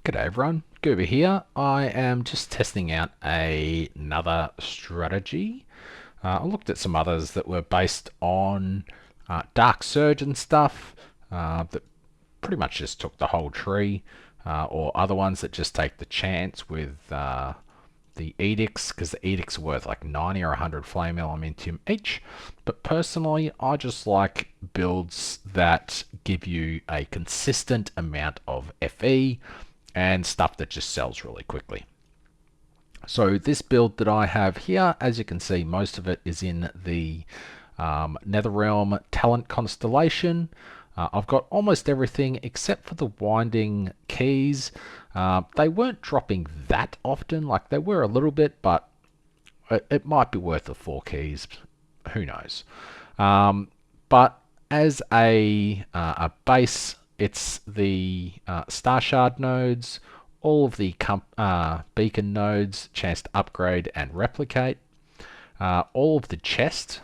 G'day everyone, Goober here. I am just testing out another strategy. I looked at some others that were based on Dark Surge and stuff that pretty much just took the whole tree, or other ones that just take the chance with the edicts, because the edicts are worth like 90 or 100 flame elementium each. But personally, I just like builds that give you a consistent amount of FE and stuff that just sells really quickly. So this build that I have here, as you can see, most of it is in the Netherrealm Talent Constellation. I've got almost everything except for the winding keys. They weren't dropping that often, like they were a little bit, but it might be worth the 4 keys, who knows. But as a base, it's the Star Shard nodes, all of the beacon nodes, chance to upgrade and replicate. All of the chest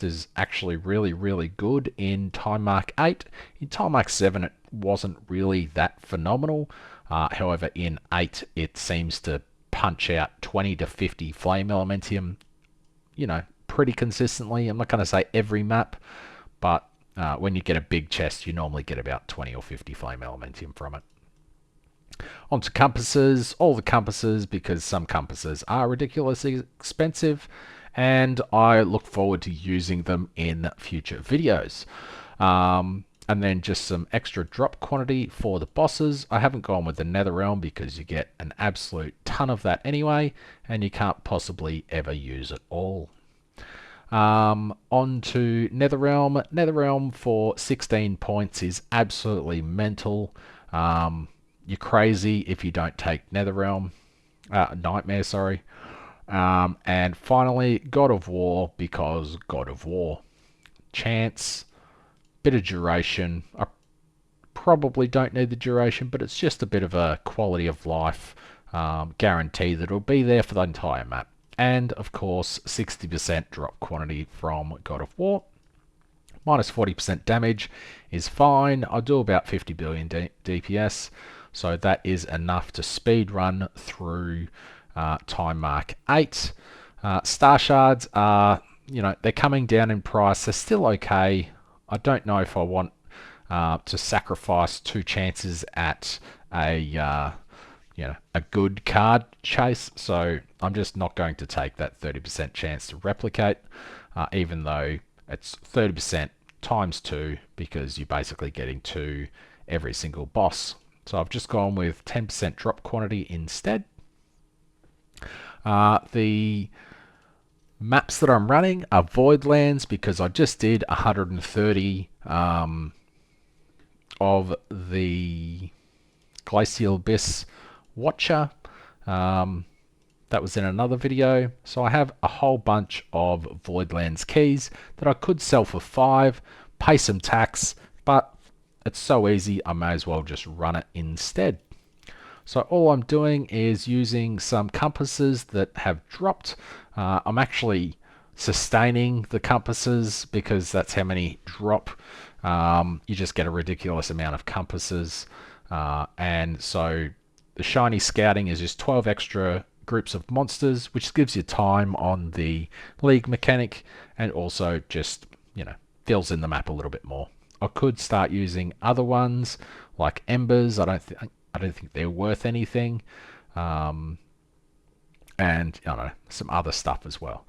is actually really good in Time Mark 8. In Time Mark 7 it wasn't really that phenomenal. However, in 8 it seems to punch out 20 to 50 flame elementium, pretty consistently. I'm not going to say every map, but when you get a big chest, you normally get about 20 or 50 flame elementium from it. Onto compasses, all the compasses, because some compasses are ridiculously expensive, and I look forward to using them in future videos. And then just some extra drop quantity for the bosses. I haven't gone with the Netherrealm because you get an absolute ton of that anyway, and you can't possibly ever use it all. On to Netherrealm. Netherrealm for 16 points is absolutely mental. You're crazy if you don't take Netherrealm. Nightmare, sorry. And finally, God of War, because God of War. Chance, bit of duration. I probably don't need the duration, but it's just a bit of a quality of life guarantee that it'll be there for the entire map. And of course, 60% drop quantity from God of War. Minus 40% damage is fine. I do about 50 billion DPS, so that is enough to speed run through Time Mark 8. Star Shards are, they're coming down in price. They're still okay. I don't know if I want to sacrifice 2 chances at a good card chase, so I'm just not going to take that 30% chance to replicate, even though it's 30% times 2, because you're basically getting 2 every single boss. So I've just gone with 10% drop quantity instead. The maps that I'm running are Voidlands, because I just did 130 of the Glacial Abyss Watcher. That was in another video. So I have a whole bunch of Voidlands keys that I could sell for 5, pay some tax, but it's so easy, I may as well just run it instead. So all I'm doing is using some compasses that have dropped. I'm actually sustaining the compasses because that's how many drop. You just get a ridiculous amount of compasses. And so the shiny scouting is just 12 extra groups of monsters, which gives you time on the league mechanic, and also just, fills in the map a little bit more. I could start using other ones like embers. I don't think they're worth anything. And I don't know, some other stuff as well.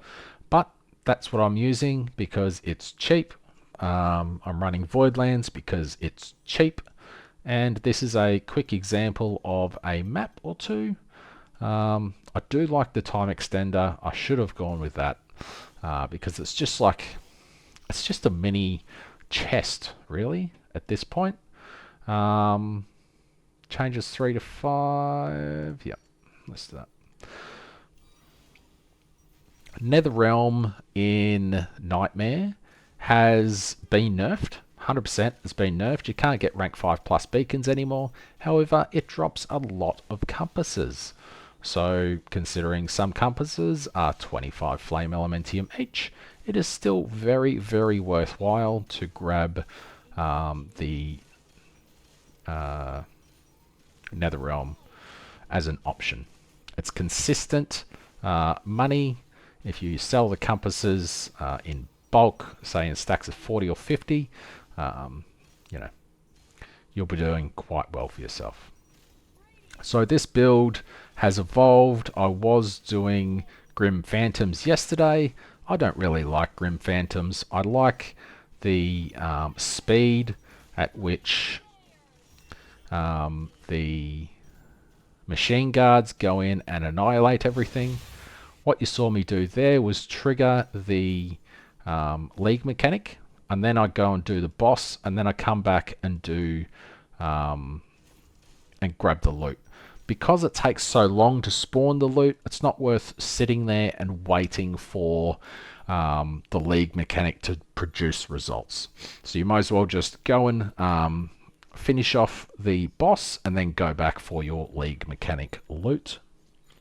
But that's what I'm using because it's cheap. I'm running Voidlands because it's cheap. And this is a quick example of a map or two. I do like the time extender. I should have gone with that because it's just a mini chest, really, at this point. Changes 3 to 5. Yep, let's do that. Netherrealm in Nightmare has been nerfed. 100% has been nerfed. You can't get rank 5 plus beacons anymore. However, it drops a lot of compasses. So considering some compasses are 25 flame elementium each, it is still very worthwhile to grab the Netherrealm as an option. It's consistent money. If you sell the compasses in bulk, say in stacks of 40 or 50, you know, you'll be doing quite well for yourself. So this build has evolved. I was doing Grim Phantoms yesterday. I don't really like Grim Phantoms. I like the speed at which the machine guards go in and annihilate everything. What you saw me do there was trigger the League mechanic, and then I go and do the boss, and then I come back and do and grab the loot. Because it takes so long to spawn the loot, it's not worth sitting there and waiting for the League mechanic to produce results. So you might as well just go and finish off the boss and then go back for your League mechanic loot.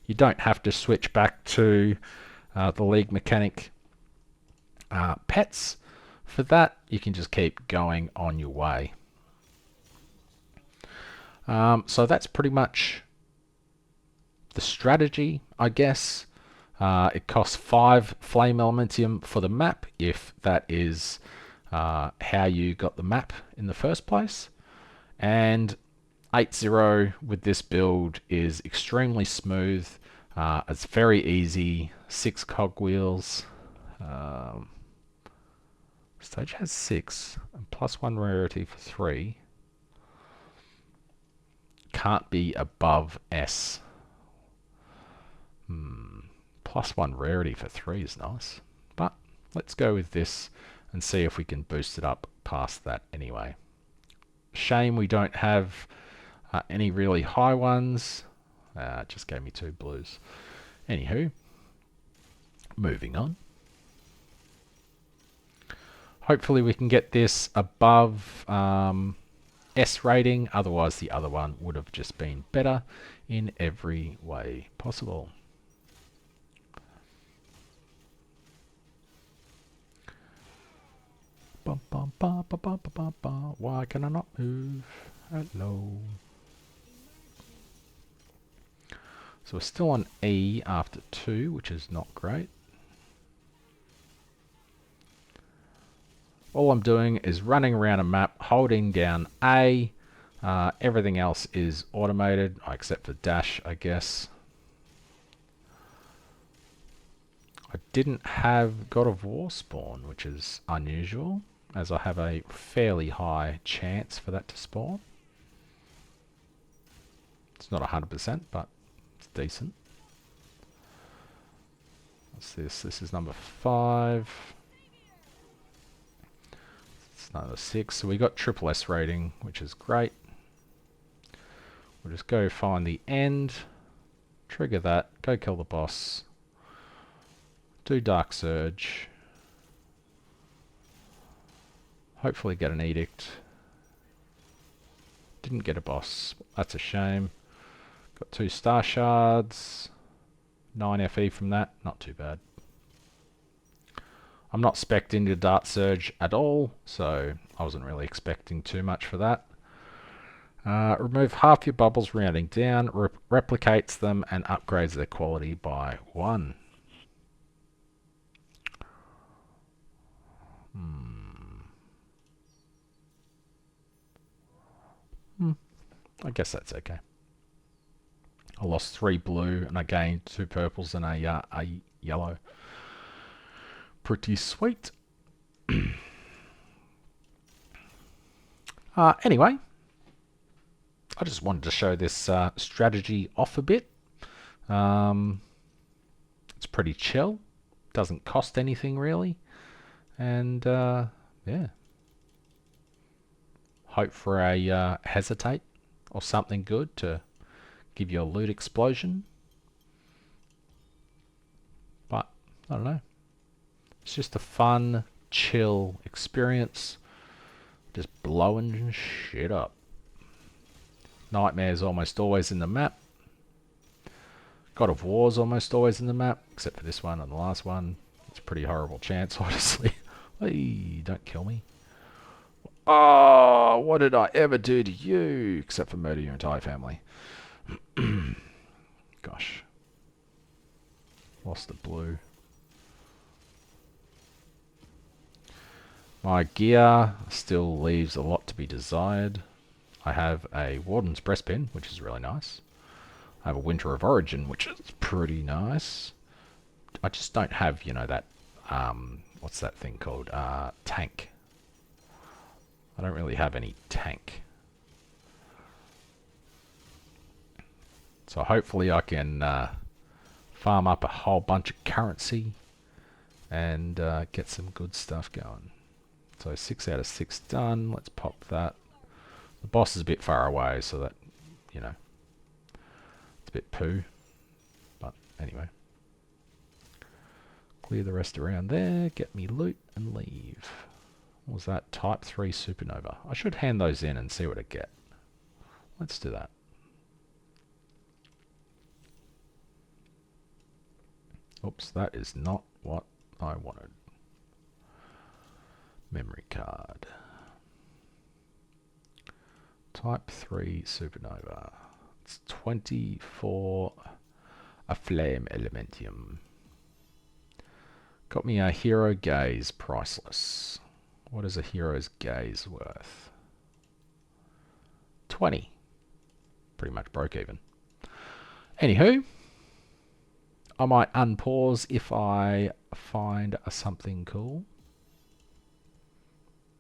You don't have to switch back to the League mechanic pets. For that, you can just keep going on your way. So that's pretty much the strategy, I guess. It costs 5 flame elementium for the map, if that is how you got the map in the first place. And 8-0 with this build is extremely smooth. It's very easy. 6 cogwheels. Stage has 6 and +1 rarity for 3. Can't be above S. +1 rarity for 3 is nice. But let's go with this and see if we can boost it up past that anyway. Shame we don't have any really high ones. It just gave me 2 blues. Anywho, moving on. Hopefully we can get this above S rating, otherwise the other one would have just been better in every way possible. Why can I not move? Hello. So we're still on E after 2, which is not great. All I'm doing is running around a map, holding down A. Everything else is automated, except for dash, I guess. I didn't have God of War spawn, which is unusual, as I have a fairly high chance for that to spawn. It's not 100%, but it's decent. What's this? This is number 5. It's number 6. So we got triple S rating, which is great. We'll just go find the end, trigger that, go kill the boss, do Dark Surge, hopefully get an edict. Didn't get a boss, that's a shame. Got 2 star shards, 9 FE from that, not too bad. I'm not spec'd into Dark Surge at all, so I wasn't really expecting too much for that. Remove half your bubbles rounding down, replicates them and upgrades their quality by 1. I guess that's okay. I lost 3 blue and I gained 2 purples and a yellow. Pretty sweet. Anyway, I just wanted to show this strategy off a bit. It's pretty chill. Doesn't cost anything really. And yeah. Hope for a hesitate or something good to give you a loot explosion. But I don't know. It's just a fun, chill experience. Just blowing shit up. Nightmare's almost always in the map. God of War's almost always in the map, except for this one and the last one. It's a pretty horrible chance, honestly. Hey, don't kill me. Oh, what did I ever do to you? Except for murder your entire family. Gosh. Lost the blue. My gear still leaves a lot to be desired. I have a Warden's Breastpin, which is really nice. I have a Winter of Origin, which is pretty nice. I just don't have, you know, that, what's that thing called? Tank. I don't really have any tank. So hopefully I can farm up a whole bunch of currency and get some good stuff going. So 6 out of 6 done. Let's pop that. The boss is a bit far away, so that, you know, it's a bit poo. But anyway. Clear the rest around there, get me loot and leave. What was that? Type 3 Supernova. I should hand those in and see what I get. Let's do that. Oops, that is not what I wanted. Memory card. Type 3 Supernova. It's 24 a flame elementium. Got me a hero gaze priceless. What is a hero's gaze worth? 20. Pretty much broke even. Anywho, I might unpause if I find something cool.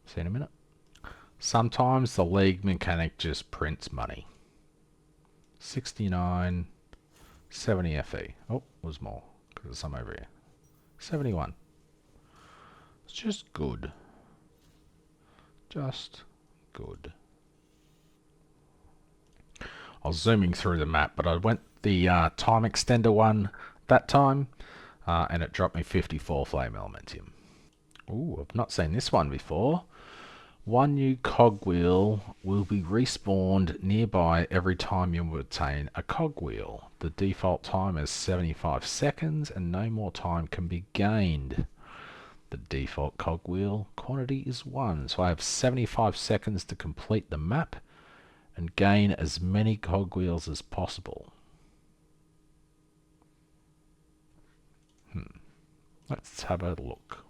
See you in a minute. Sometimes the League mechanic just prints money. 69, 70 FE. Oh, was more because there's some over here. 71. It's just good. Just good. I was zooming through the map, but I went the time extender one that time, and it dropped me 54 flame elementium. Ooh, I've not seen this one before. One new cogwheel will be respawned nearby every time you obtain a cogwheel. The default time is 75 seconds and no more time can be gained. The default cogwheel quantity is 1, so I have 75 seconds to complete the map and gain as many cogwheels as possible. Let's have a look.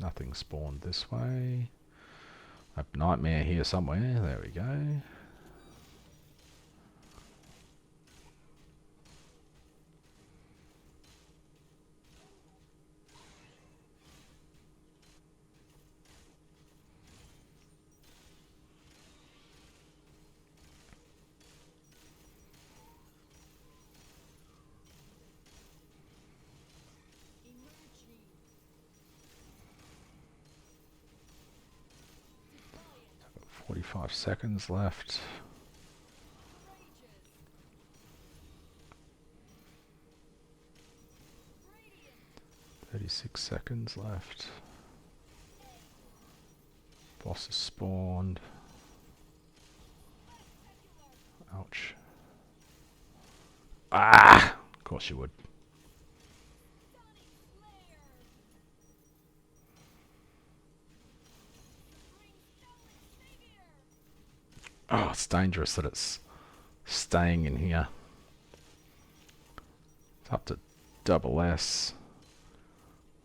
Nothing spawned this way. I have nightmare here somewhere. There we go. I've got 45 seconds left. $36 left. Boss is spawned. Ouch. Ah! Of course you would. Oh, it's dangerous that it's staying in here. It's up to double S.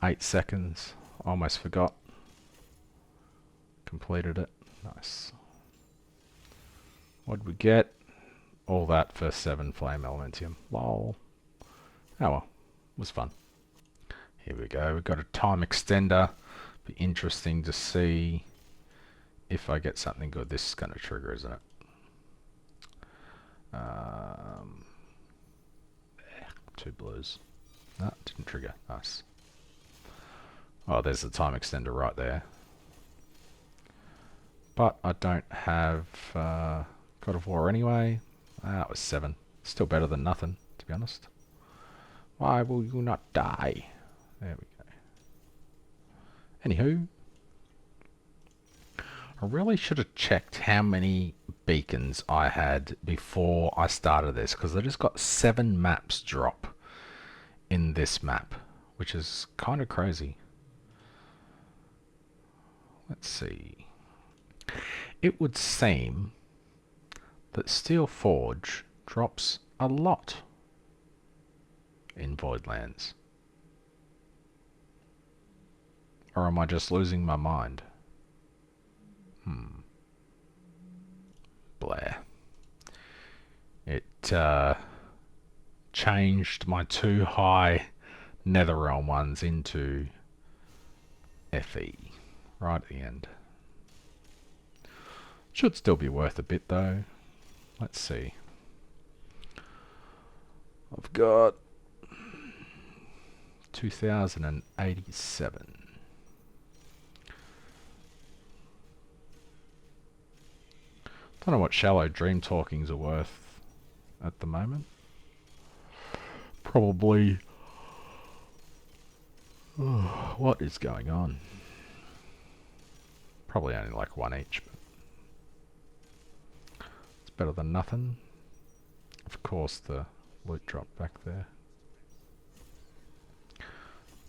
8 seconds. Almost forgot. Completed it. Nice. What'd we get? All that for 7 flame elementium. Lol. Oh well. Was fun. Here we go. We've got a time extender. Be interesting to see if I get something good. This is going to trigger, isn't it? Two blues. No, didn't trigger. Nice. Oh, there's the time extender right there. But I don't have God of War anyway. It was 7. Still better than nothing, to be honest. Why will you not die? There we go. Anywho, I really should have checked how many beacons I had before I started this, because I just got 7 maps drop in this map, which is kind of crazy. Let's see. It would seem that Steel Forge drops a lot in Voidlands. Or am I just losing my mind? Blair. It changed my 2 high Netherrealm ones into FE right at the end. Should still be worth a bit though. Let's see. I've got 2087. Don't know what Shallow Dream Talkings are worth at the moment. Probably... what is going on? Probably only like 1 each, but it's better than nothing. Of course the loot dropped back there.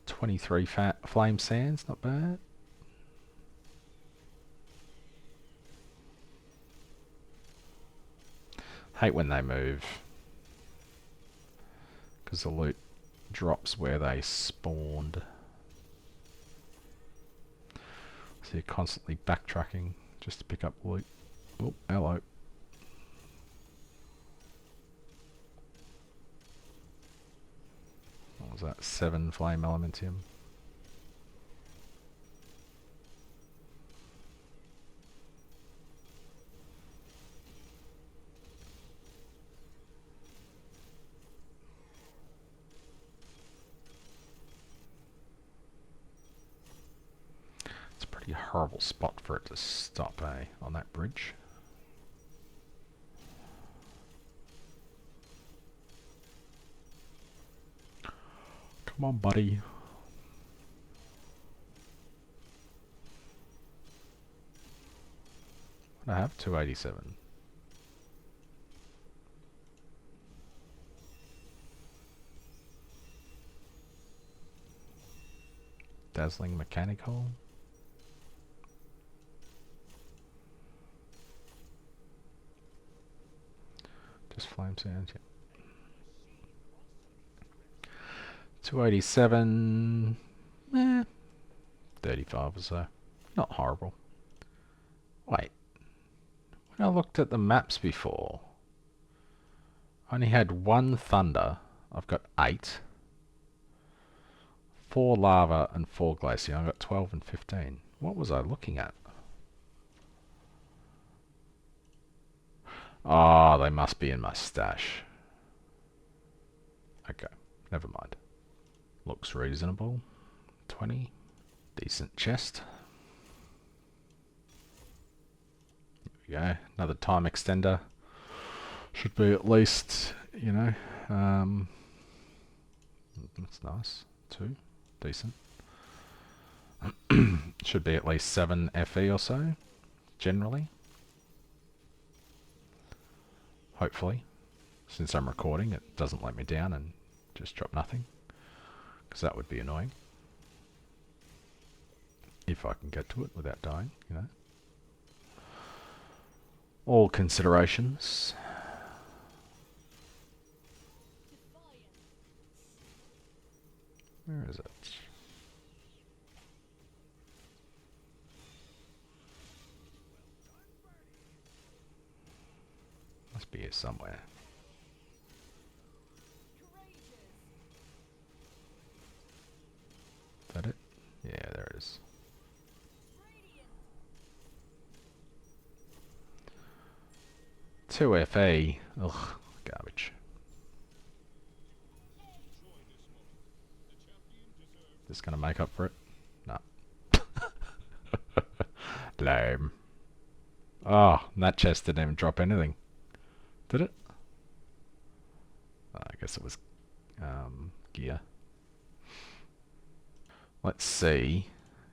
23 flame sands, not bad. Hate when they move, because the loot drops where they spawned. So you're constantly backtracking just to pick up loot. Oh, hello. What was that? 7 flame elementium. It's a pretty horrible spot for it to stop, eh? On that bridge. Come on, buddy. I have 287. Dazzling Mechanical. Just flame sounds, yeah. 287, 35 or so. Not horrible. Wait, when I looked at the maps before, I only had 1 thunder. I've got 8. 4 lava and 4 glacier. I've got 12 and 15. What was I looking at? Oh, they must be in my stash. Okay, never mind. Looks reasonable. 20. Decent chest. There we go. Another time extender. Should be at least, you know, that's nice. 2. Decent. Should be at least 7 FE or so, generally. Hopefully. Since I'm recording, it doesn't let me down and just drop nothing. Because that would be annoying. If I can get to it without dying, you know. All considerations. Where is it? Must be here somewhere. Is that it? Yeah, there it is. Two FE. Ugh, garbage. Just gonna make up for it? No. Lame. Oh, that chest didn't even drop anything. Did it? Oh, I guess it was gear. Let's see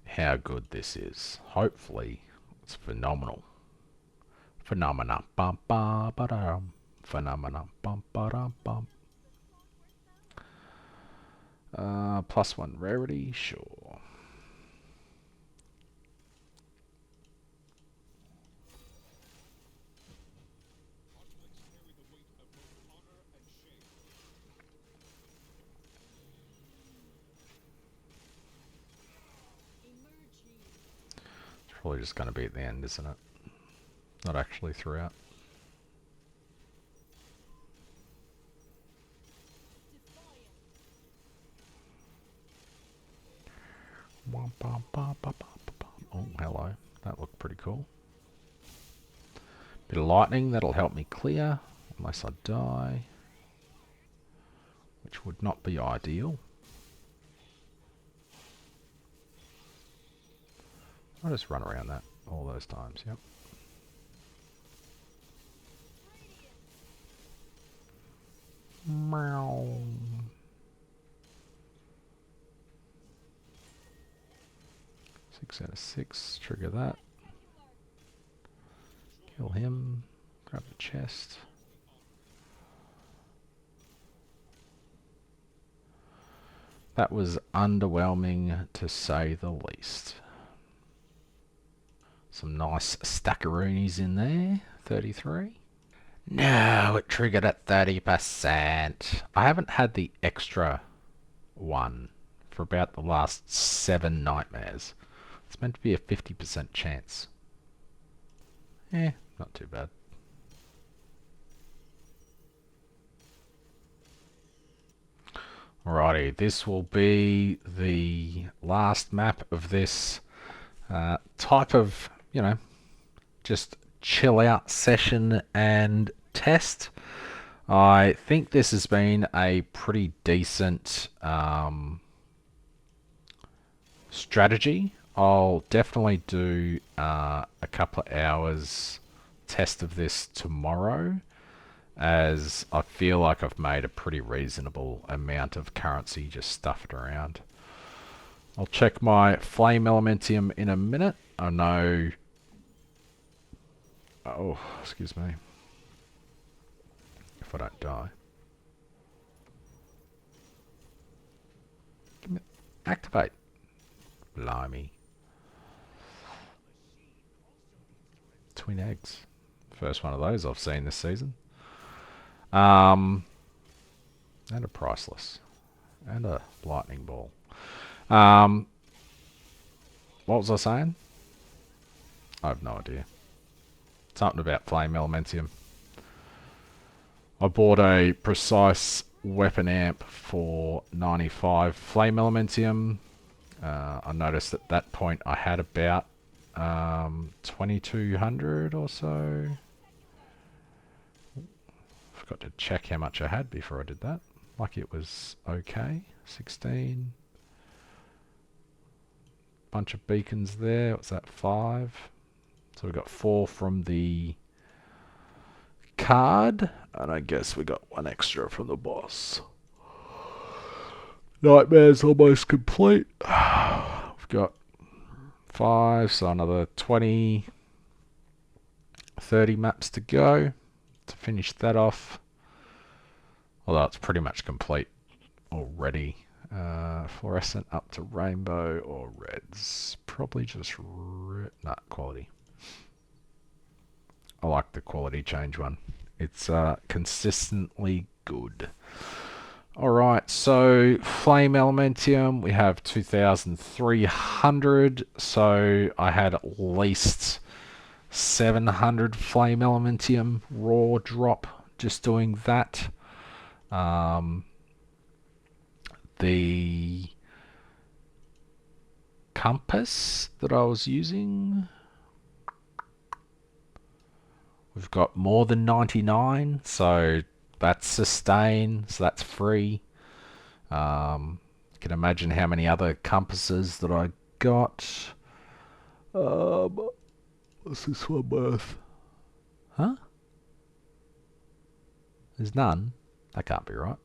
how good this is. Hopefully, it's phenomenal. Phenomena. Bum ba ba dum. Phenomena. Bum ba dum bum. +1 rarity, sure. Probably just going to be at the end, isn't it? Not actually throughout. Oh, hello. That looked pretty cool. Bit of lightning, that'll help me clear, unless I die. Which would not be ideal. I'll just run around that all those times, yep. Meow. 6 out of 6, trigger that. Kill him, grab the chest. That was underwhelming to say the least. Some nice stackaroonies in there, 33. No, it triggered at 30%. I haven't had the extra one for about the last 7 nightmares. It's meant to be a 50% chance. Eh, not too bad. Alrighty, this will be the last map of this type of, you know, just chill out session and test. I think this has been a pretty decent strategy. I'll definitely do a couple of hours test of this tomorrow, as I feel like I've made a pretty reasonable amount of currency just stuffed around. I'll check my flame elementium in a minute. I know... Oh, excuse me. If I don't die. Activate. Blimey. Twin eggs. First one of those I've seen this season. And a priceless. And a lightning ball. What was I saying? I have no idea. Something about flame elementium. I bought a precise weapon amp for 95 flame elementium. I noticed at that point I had about 2200 or so. Forgot to check how much I had before I did that. Like it was okay. 16. Bunch of beacons there. What's that? 5. So we got 4 from the card, and I guess we got 1 extra from the boss. Nightmare's almost complete. We've got 5, so another 20, 30 maps to go to finish that off. Although it's pretty much complete already. Fluorescent up to rainbow or reds. Probably just quality. I like the quality change one. It's consistently good. Alright, so flame elementium, we have 2,300. So I had at least 700 flame elementium raw drop just doing that. The compass that I was using, we've got more than 99, so that's sustain, so that's free. You can imagine how many other compasses that I got. What's this one worth? Huh? There's none? That can't be right.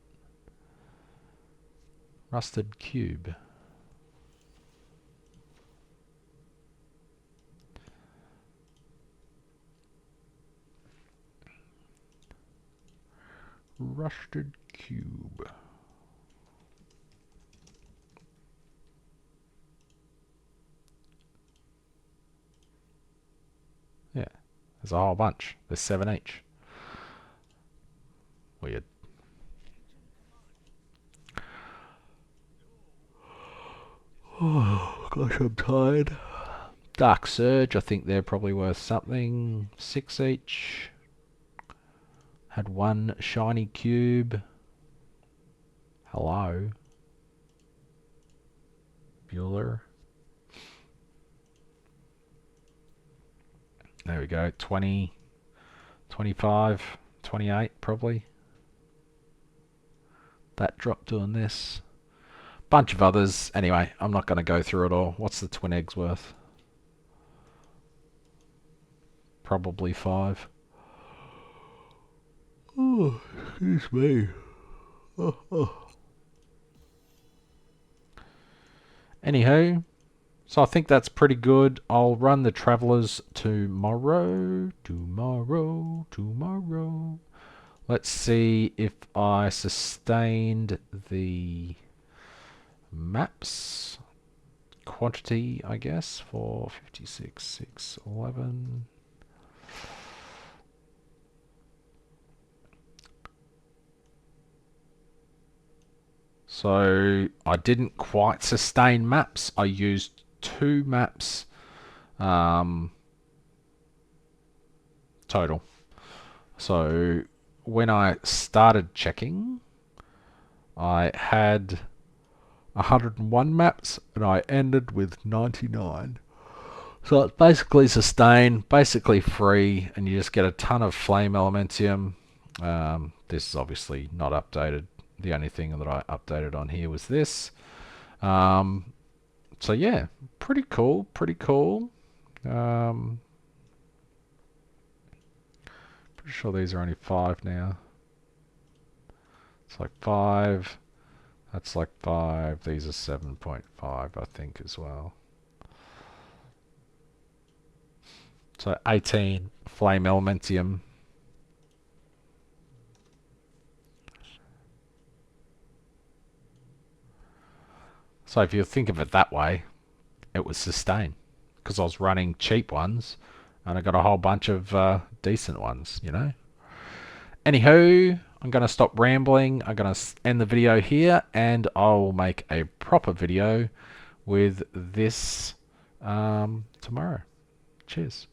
Rusted cube. Rusted cube. Yeah, there's a whole bunch. There's 7 each. Weird. Oh, gosh, I'm tired. Dark Surge, I think they're probably worth something. 6 each. Had one shiny cube. Hello. Bueller. There we go. 20, 25, 28 probably. That drop doing this. Bunch of others. Anyway, I'm not going to go through it all. What's the twin eggs worth? Probably 5. Oh, excuse me. Anywho, so I think that's pretty good. I'll run the Travelers tomorrow. Let's see if I sustained the maps quantity, I guess, for 56, 6, 11. So I didn't quite sustain maps. I used 2 maps total. So when I started checking, I had 101 maps and I ended with 99. So it's basically sustained, basically free, and you just get a ton of flame elementium. This is obviously not updated. The only thing that I updated on here was this. So yeah, pretty cool, pretty cool. Pretty sure these are only 5 now. It's like 5. That's like 5. These are 7.5, I think, as well. So 18 flame elementium. So if you think of it that way, it was sustained. Because I was running cheap ones, and I got a whole bunch of decent ones, you know. Anywho, I'm going to stop rambling. I'm going to end the video here, and I'll make a proper video with this tomorrow. Cheers.